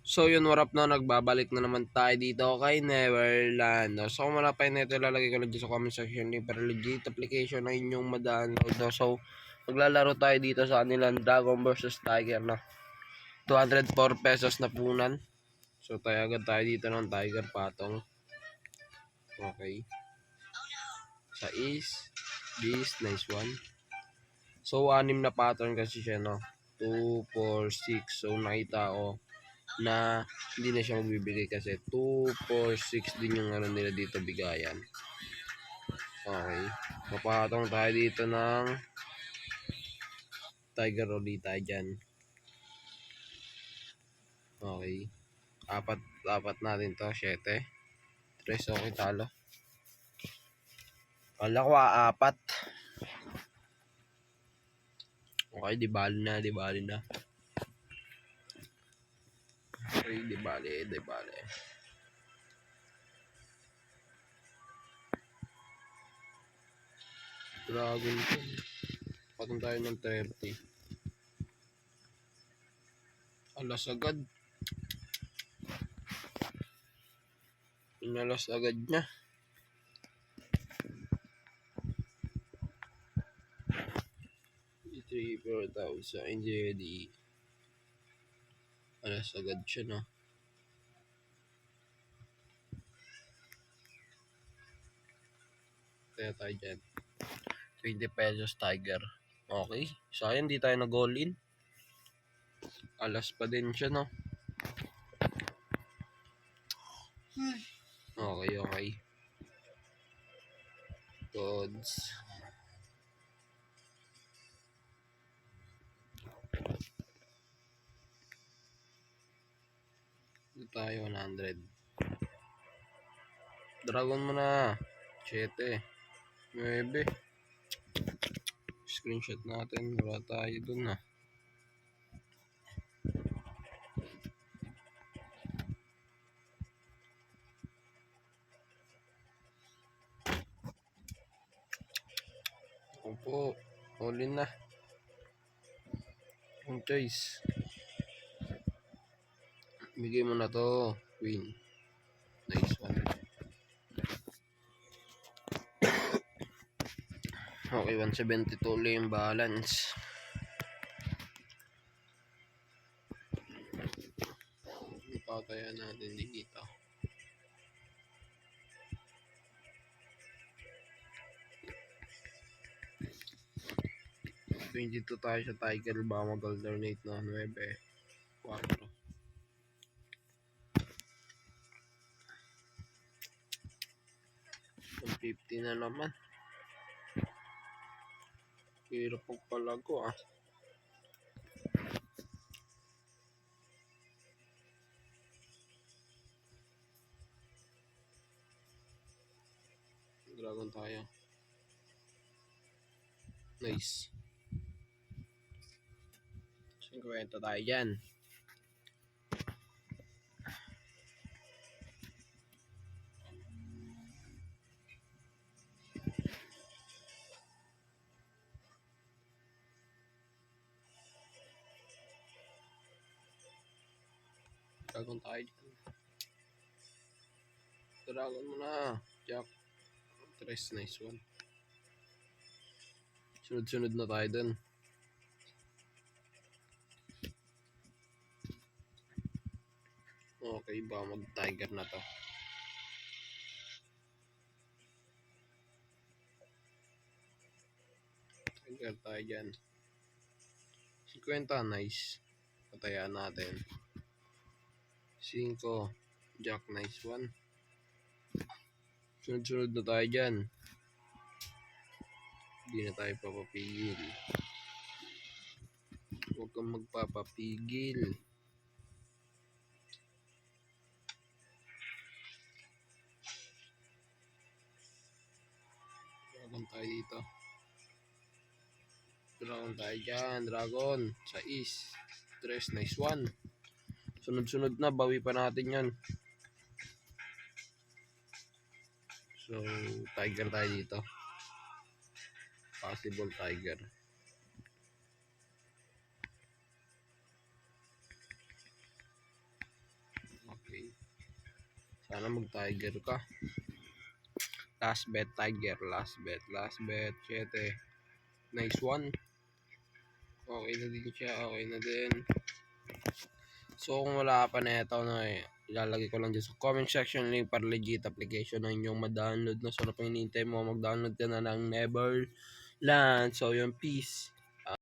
So yun, warap na, nagbabalik na naman tayo dito kay Neverland. No? So kung wala pa yun ito, ilalagay ko lang dito sa comment section link para legit application na inyong ma-download. No? So maglalaro tayo dito sa kanilang Dragon vs Tiger na 204 pesos na punan. So tayo agad tayo dito ng Tiger patong. Okay. Sa is this nice one. So 6 na pattern kasi siya, no. 2, 4, 6. So nakita ko na hindi na siya magbibigay kasi 2, 4, 6 din yung ano nila dito bigayan. Okay. Mapatong tayo dito ng Tiger ulit tayo dyan. Okay. Apat natin to. 7. 3. Okay, talo. Kala ko 4. Okay, di bali na. Okay, di bali. Dragon ko. Patong tayo ng 30. Alas agad. Inalas agad niya. Ito 4,000. Hindi. Alas agad siya, no. Kaya tayo dyan. 20 pesos Tiger. Okay. Sayang di tayo nag-all in. Alas pa din siya, no. Okay. Gods. Ito tayo 100. Dragon mo na. 7. 9. Screenshot natin. Wala tayo dun, na. Opo. All in na. Yung choice. Bigay mo na to. Win. Nice one. Okay, 172 ulit yung balance. Ipatayan natin dito. $22 tayo sa Tiger. Baka mag-alternate na 9. 4. 150 na naman. Hirap pagpalago, ah. Dragon tayo. Nice. 50 tayo dyan. Dragon tayo dyan. Dragon mo na. Jack. 3. Nice one. Sunod-sunod na tayo dun. Okay, baka mag-Tiger na to. Tiger tayo dyan. 50, nice. Patayaan natin. 5. Jack, nice one. Sunod-sunod na tayo dyan. Hindi na tayo papapigil. Huwag kang magpapapigil. Dragon tayo dito. Dragon tayo dyan. Dragon. 6. 3. Nice one. Sunod-sunod na. Bawi pa natin yan. So, Tiger tayo dito. Possible Tiger. Okay. Sana mag-tiger ka. Last bet, tiger. Last bet. 7. Nice one. Okay na din siya. Okay na din. So, kung wala ka pa na ito, no, ilalagay ko lang dyan sa comment section link para legit application na inyong ma-download na. So, ano pang hinihintay mo? Mag-download ka na ng Neverland. So, yung peace.